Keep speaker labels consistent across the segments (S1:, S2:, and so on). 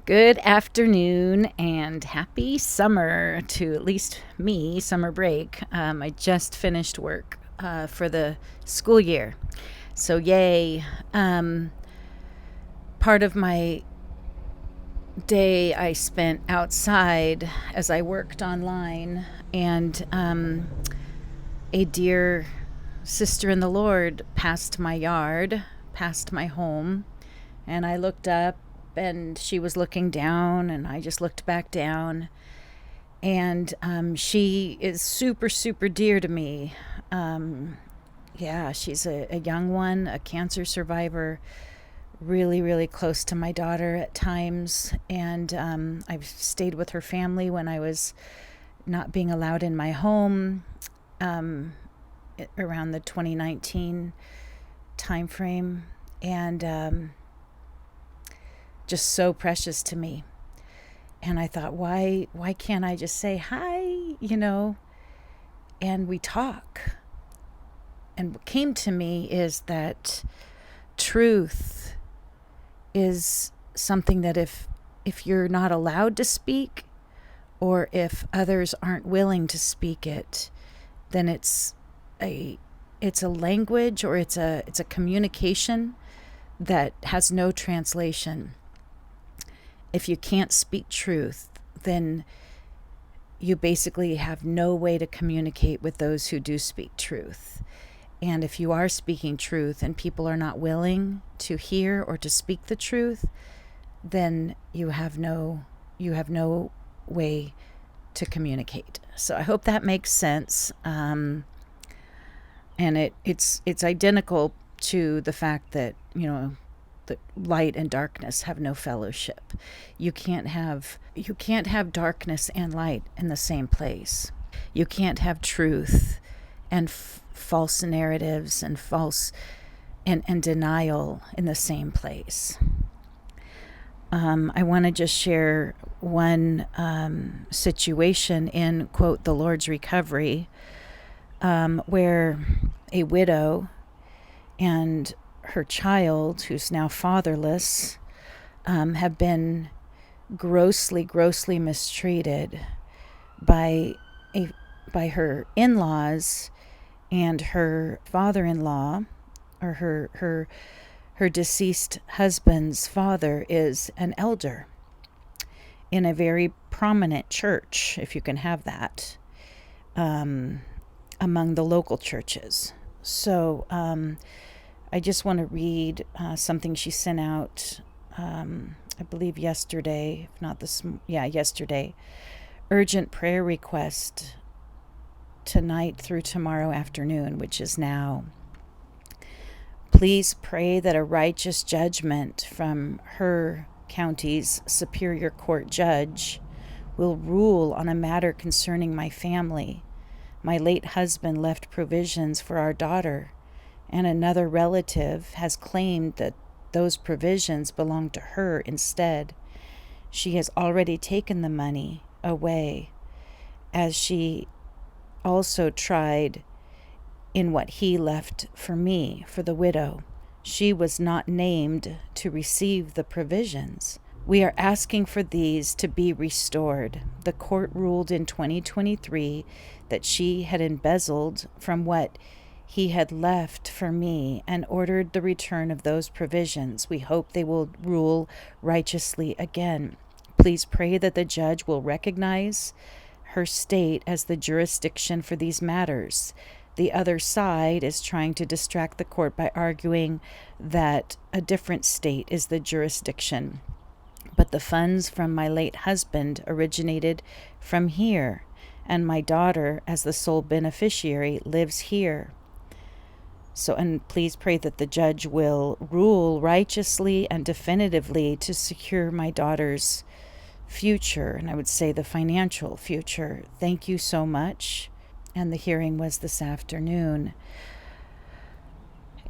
S1: Good afternoon and happy summer to at least me, summer break. I just finished work for the school year. So, yay. Part of my day I spent outside as I worked online, and a dear sister in the Lord passed my yard, passed my home, and I looked up and she was looking down, and I just looked back down. And she is super, super dear to me. Yeah, she's a young one, a cancer survivor, really, really close to my daughter at times. And I've stayed with her family when I was not being allowed in my home around the 2019 timeframe. And just so precious to me. And I thought, why can't I just say hi, and we talk? And what came to me is that truth is something that if you're not allowed to speak, or if others aren't willing to speak it, then it's a language, or it's a communication that has no translation. If you can't speak truth, then you basically have no way to communicate with those who do speak truth. And if you are speaking truth and people are not willing to hear or to speak the truth, then you have no way to communicate. So I hope that makes sense. And it's identical to the fact that, the light and darkness have no fellowship. You can't have darkness and light in the same place. You can't have truth and false narratives and false and denial in the same place. I want to just share one situation in, quote, the Lord's recovery, where a widow and her child, who's now fatherless, have been grossly mistreated by her in-laws, and her father-in-law, or her deceased husband's father, is an elder in a very prominent church, if you can have that, among the local churches. So I just want to read something she sent out, I believe yesterday, if not yesterday. Urgent prayer request tonight through tomorrow afternoon, which is now. Please pray that a righteous judgment from her county's Superior Court judge will rule on a matter concerning my family. My late husband left provisions for our daughter, and another relative has claimed that those provisions belong to her instead. She has already taken the money away, as she also tried in what he left for me, for the widow. She was not named to receive the provisions. We are asking for these to be restored. The court ruled in 2023 that she had embezzled from what he had left for me and ordered the return of those provisions. We hope they will rule righteously again. Please pray that the judge will recognize her state as the jurisdiction for these matters. The other side is trying to distract the court by arguing that a different state is the jurisdiction. But the funds from my late husband originated from here, and my daughter, as the sole beneficiary, lives here. So, and please pray that the judge will rule righteously and definitively to secure my daughter's future, and I would say the financial future. Thank you so much. And the hearing was this afternoon.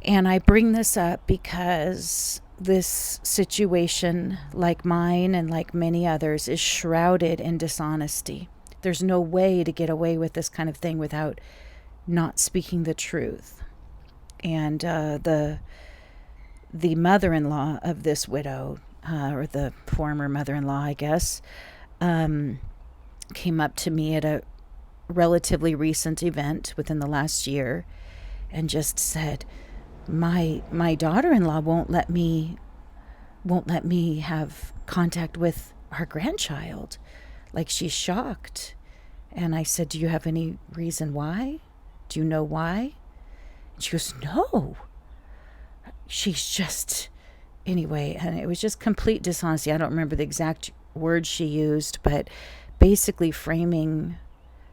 S1: And I bring this up because this situation, like mine and like many others, is shrouded in dishonesty. There's no way to get away with this kind of thing without not speaking the truth. And the mother-in-law of this widow or the former mother-in-law, I guess, came up to me at a relatively recent event within the last year and just said, my daughter-in-law won't let me have contact with our grandchild. Like, she's shocked. And I said, do you have any reason why? Do you know why? And she goes, no. She's just, anyway, and it was just complete dishonesty. I don't remember the exact words she used, but basically framing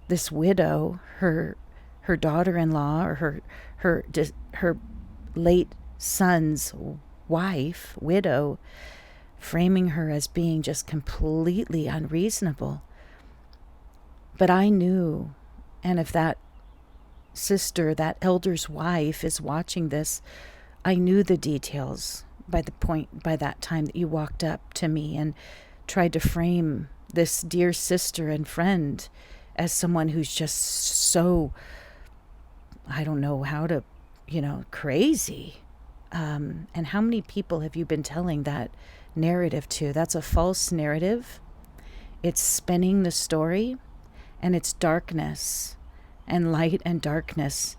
S1: this widow, her daughter-in-law, or her late son's wife, widow, framing her as being just completely unreasonable. But I knew, and if that sister, that elder's wife, is watching this, I knew the details by that time that you walked up to me and tried to frame this dear sister and friend as someone who's just so, I don't know how to, crazy. And how many people have you been telling that narrative to? That's a false narrative. It's spinning the story, and it's darkness. And light and darkness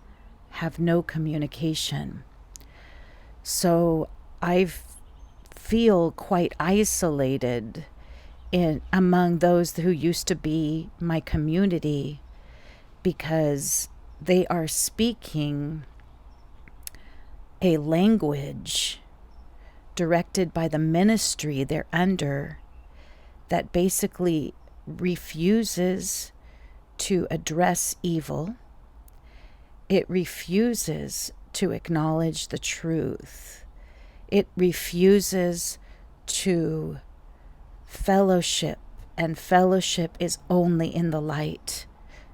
S1: have no communication. So I feel quite isolated among those who used to be my community, because they are speaking a language directed by the ministry they're under that basically refuses to address evil. It refuses to acknowledge the truth. It refuses to fellowship, and fellowship is only in the light.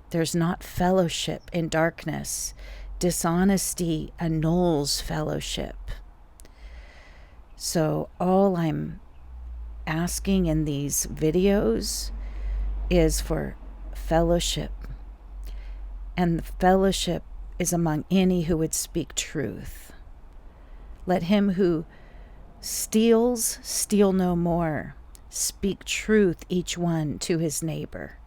S1: There's not fellowship in darkness. Dishonesty annuls fellowship. So all I'm asking in these videos is for fellowship. And the fellowship is among any who would speak truth. Let him who steals steal no more. Speak truth, each one to his neighbor.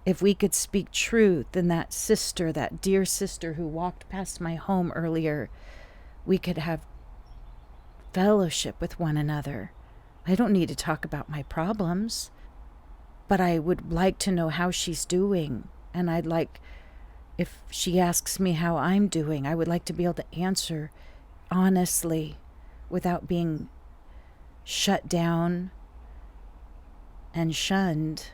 S1: If we could speak truth, then that sister, that dear sister who walked past my home earlier, we could have fellowship with one another. I don't need to talk about my problems, but I would like to know how she's doing. And I'd like, if she asks me how I'm doing, I would like to be able to answer honestly without being shut down and shunned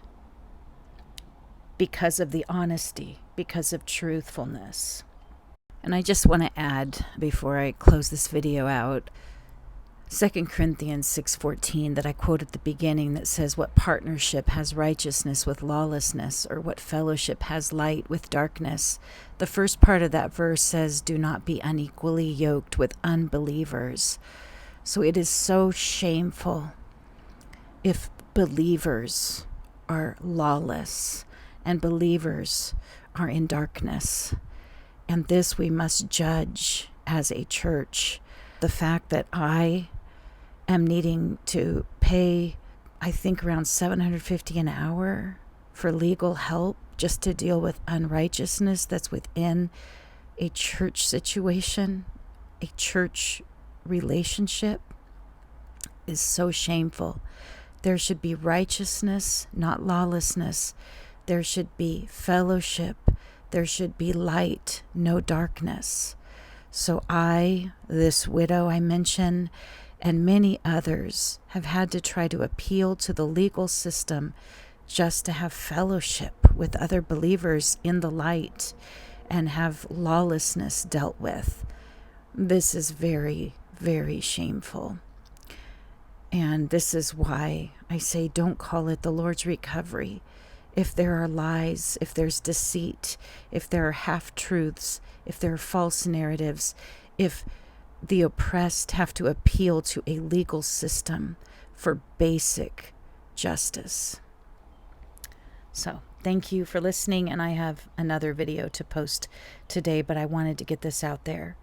S1: because of the honesty, because of truthfulness. And I just want to add, before I close this video out, 2 Corinthians 6:14 that I quote at the beginning, that says, what partnership has righteousness with lawlessness, or what fellowship has light with darkness? The first part of that verse says, do not be unequally yoked with unbelievers. So it is so shameful if believers are lawless and believers are in darkness. And this we must judge as a church. The fact that I am needing to pay, I think, around $750 an hour for legal help just to deal with unrighteousness that's within a church situation, a church relationship, is so shameful. There should be righteousness, not lawlessness. There should be fellowship. There should be light, no darkness. So I, this widow I mentioned, and many others have had to try to appeal to the legal system just to have fellowship with other believers in the light and have lawlessness dealt with. This is very, very shameful. And this is why I say don't call it the Lord's recovery. If there are lies, if there's deceit, if there are half-truths, if there are false narratives, if the oppressed have to appeal to a legal system for basic justice. So, thank you for listening, and I have another video to post today, but I wanted to get this out there.